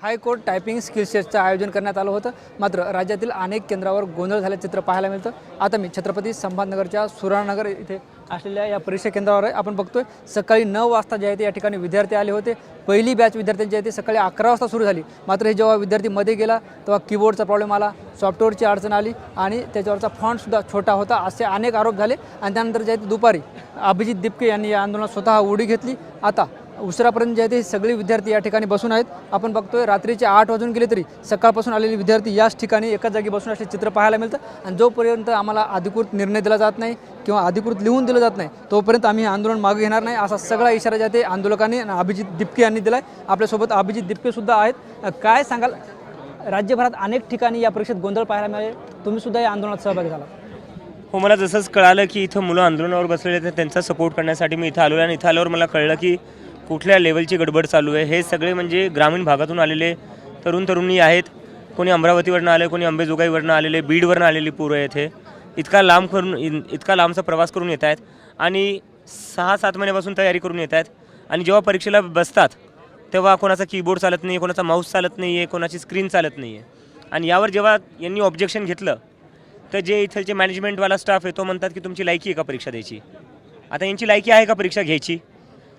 High court typing skill टेस्टचं आयोजन करण्यात आलं होतं. मात्र राज्यातील अनेक केंद्रावर गोंधळ झाल्याचं चित्र पाहायला मिळतं. आता मी छत्रपती संभाजीनगरच्या सुरानगर इथे असलेल्या या परीक्षा केंद्रावर आहे. आपण बघतोय सकाळी 9 वाजता जे आहे ते या ठिकाणी विद्यार्थी आले होते. पहिली बॅच विद्यार्थ्यांची आहे ते सकाळी 11 वाजता सुरू झाली. मात्र हे जेव्हा विद्यार्थी मध्ये गेला तेव्हा कीबोर्डचा प्रॉब्लेम आला, सॉफ्टवेअरची अडचण आली आणि त्याच्यावरचा फॉन्टसुद्धा छोटा होता, असे अनेक आरोप झाले. आणि त्यानंतर जे आहे ते दुपारी अभिजित दिपके यांनी या आंदोलनात स्वतः उडी घेतली. आता उशिरापर्यंत जे आहे ते सगळे विद्यार्थी या ठिकाणी बसून आहेत. आपण बघतोय रात्रीचे 8 वाजून गेले तरी सकाळपासून आलेले विद्यार्थी याच ठिकाणी एकाच जागी बसून असले चित्र पाहायला मिळतं. आणि जोपर्यंत आम्हाला अधिकृत निर्णय दिला जात नाही किंवा अधिकृत लिहून दिलं जात नाही तोपर्यंत आम्ही आंदोलन मागे घेणार नाही, असा सगळा इशारा जे आहे ते आंदोलकांनी अभिजित दिपके यांनी दिला आहे. आपल्यासोबत अभिजित दिपकेसुद्धा आहेत. काय सांगाल, राज्यभरात अनेक ठिकाणी या परीक्षेत गोंधळ पाहायला मिळेल, तुम्हीसुद्धा या आंदोलनात सहभागी झाला. हो, मला जसंच कळालं की इथं मुलं आंदोलनावर बसलेले तर त्यांचा सपोर्ट करण्यासाठी मी इथं आलो. आणि इथं आल्यावर मला कळलं की कुठल्या लेवलची गडबड चालू आहे. हे सगळे म्हणजे ग्रामीण भागातून आलेले तरुणी आहेत. कोणी अमरावतीवरनं आले, कोणी अंबेजोगाईवरनं आलेले, बीडवरनं आलेली पोरं येथे इतका लांबचा प्रवास करून येत आहेत आणि 6-7 महिन्यापासून तयारी करून येत आहेत. आणि जेव्हा परीक्षेला बसतात तेव्हा कोणाचा कीबोर्ड चालत नाही, कोणाचा माऊस चालत नाही आहे, कोणाची स्क्रीन चालत नाही आहे. आणि यावर जेव्हा यांनी ऑब्जेक्शन घेतलं तर जे इथलचे मॅनेजमेंटवाला स्टाफ आहे तो म्हणतात की तुमची लायकी आहे का परीक्षा द्यायची. आता यांची लायकी आहे का परीक्षा घ्यायची?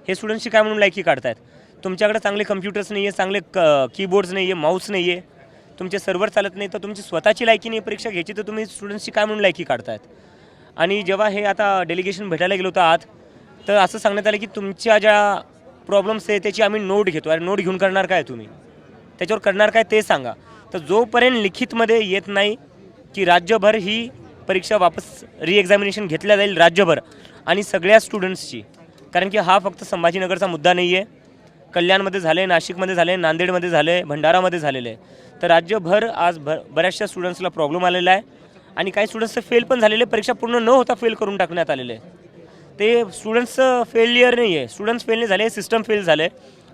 हे स्टुडंट्सची काय म्हणून लायकी काढतायत? तुमच्याकडे चांगले कम्प्युटर्स नाही आहे, चांगले कीबोर्ड्स नाही आहे, माऊस नाही आहे, तुमचे सर्व्हर चालत नाही, तर तुमची स्वतःची लायकी नाही परीक्षा घ्यायची, तर तुम्ही स्टुडंट्सची काय म्हणून लायकी काढतायत? आणि जेव्हा हे आता डेलिगेशन भेटायला गेलो होतं आत, तर असं सांगण्यात आलं की तुमच्या ज्या प्रॉब्लेम्स आहे त्याची आम्ही नोट घेतो. अरे नोट घेऊन करणार काय तुम्ही? त्याच्यावर करणार काय ते सांगा. तर जोपर्यंत लिखितमध्ये येत नाही की राज्यभर ही परीक्षा वापस एक्झामिनेशन घेतल्या जाईल राज्यभर आणि सगळ्या स्टुडंट्सची, कारण की हा फक्त संभाजीनगरचा मुद्दा नाही आहे, कल्याणमध्ये झाले, नाशिकमध्ये झाले, नांदेडमध्ये झाले, भंडारामध्ये झालेलं आहे. तर राज्यभर आज बऱ्याचशा स्टुडंट्सला प्रॉब्लेम आलेला आहे. आणि काही स्टुडंट्सचं फेल पण झालेले, परीक्षा पूर्ण न होता फेल करून टाकण्यात आलेले आहे. ते स्टुडंट्सचं फेलियर नाही आहे, स्टुडंट्स फेल नाही झाले, सिस्टम फेल झाले.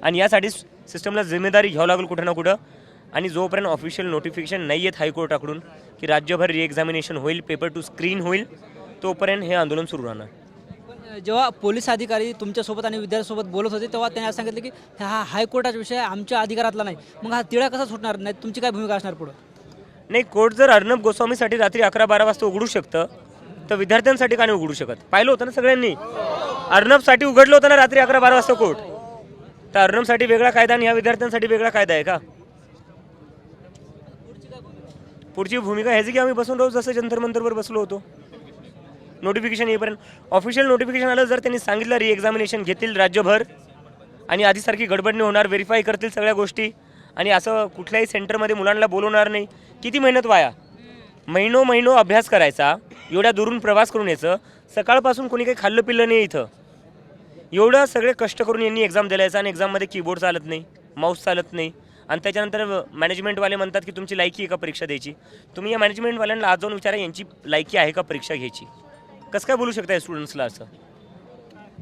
आणि यासाठी सिस्टमला जिम्मेदारी घ्यावं लागेल कुठं ना कुठं. आणि जोपर्यंत ऑफिशियल नोटिफिकेशन नाही आहेत हायकोर्टाकडून की राज्यभर एक्झामिनेशन होईल, पेपर टू स्क्रीन होईल, तोपर्यंत हे आंदोलन सुरू राहणार. जेव्हा पोलीस अधिकारी तुमच्यासोबत आणि विद्यार्थ्यांसोबत बोलत होते तेव्हा त्यांनी असं सांगितलं की हा हायकोर्टाचा विषय आमच्या अधिकारातला नाही. मग हा तिढा कसा सुटणार नाही? तुमची काय भूमिका असणार पुढं? नाही, कोर्ट जर अर्णब गोस्वामीसाठी रात्री 11-12 वाजता उघडू शकतं तर विद्यार्थ्यांसाठी का नाही उघडू शकत? पाहिलं होतं ना सगळ्यांनी, अर्णबसाठी उघडलं होतं ना रात्री 11-12 वाजता कोर्ट. तर अर्णबसाठी वेगळा कायदा आणि या विद्यार्थ्यांसाठी वेगळा कायदा आहे का? पुढची भूमिका ह्याची की आम्ही बसून रोज जसं जंतर मंतरवर बसलो होतो नोटिफिकेशन येईपर्यंत. ऑफिशियल नोटिफिकेशन आलं, जर त्यांनी सांगितलं एक्झामिनेशन घेतील राज्यभर आणि आधीसारखी गडबड नाही होणार, व्हेरीफाय करतील सगळ्या गोष्टी आणि असं कुठल्याही सेंटरमध्ये मुलांना बोलवणार नाही. किती मेहनत वाया, महिनो अभ्यास करायचा, एवढ्या दुरून प्रवास करून यायचं, सकाळपासून कोणी काही खाल्लं पिल्लं नाही इथं, एवढं सगळे कष्ट करून यांनी एक्झाम द्यायचा आणि एक्झाममध्ये कीबोर्ड चालत नाही, माऊस चालत नाही. आणि त्याच्यानंतर मॅनेजमेंटवाले म्हणतात की तुमची लायकी आहे का परीक्षा द्यायची. तुम्ही या मॅनेजमेंटवाल्यांना आज जाऊन विचारा यांची लायकी आहे का परीक्षा घ्यायची. कसं काय बोलू शकता स्टुडंट्सला असं?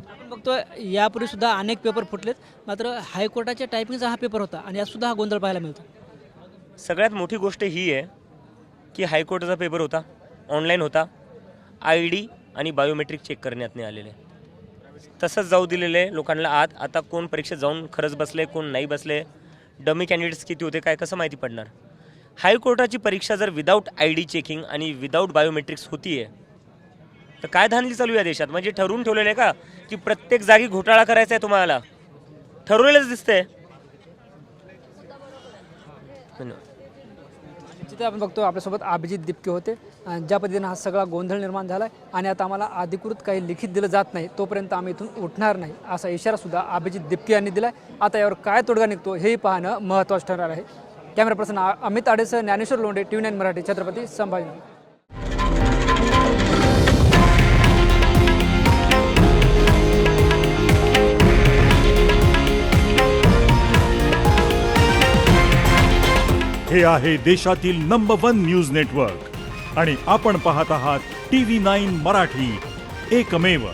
आपण बघतोय यापूर्वी सुद्धा अनेक पेपर फुटलेत, मात्र हायकोर्टाच्या टायपिंगचा हा पेपर होता आणि यात सुद्धा हा गोंधळ पाहायला मिळतो. सगळ्यात मोठी गोष्ट ही आहे की हायकोर्टाचा पेपर होता, ऑनलाईन होता, ID आणि बायोमेट्रिक चेक करण्यात नाही आलेले, तसंच जाऊ दिलेले लोकांना आत. आता कोण परीक्षेत जाऊन खरंच बसले, कोण नाही बसले, डमी कॅन्डिडेट्स किती होते काय कसं माहिती पडणार? हायकोर्टाची परीक्षा जर विदाऊट ID चेकिंग आणि विदाऊट बायोमेट्रिक्स होती आहे तर काय धांदली चालू आहे देशात? म्हणजे ठरवून ठेवलेलं आहे का की प्रत्येक जागी घोटाळा करायचा आहे? तुम्हाला ठरवलेलंच दिसतंय. तिथे आपण बघतो आपल्यासोबत अभिजित दिपके होते. ज्या पद्धतीनं हा सगळा गोंधळ निर्माण झाला आहे आणि आता आम्हाला अधिकृत काही लिखित दिलं जात नाही तोपर्यंत आम्ही इथून उठणार नाही, असा इशारासुद्धा अभिजित दिपके यांनी दिला आहे. आता यावर काय तोडगा निघतो हेही पाहणं महत्त्वाचं ठरणार आहे. कॅमेरा पर्सन अमित आडेसह ज्ञानेश्वर लोंढे, TV9 मराठी, छत्रपती संभाजीनगर. हे आहे देशातील नंबर 1 न्यूज नेटवर्क आणि आपण पाहत आहात TV9 मराठी, एकमेव.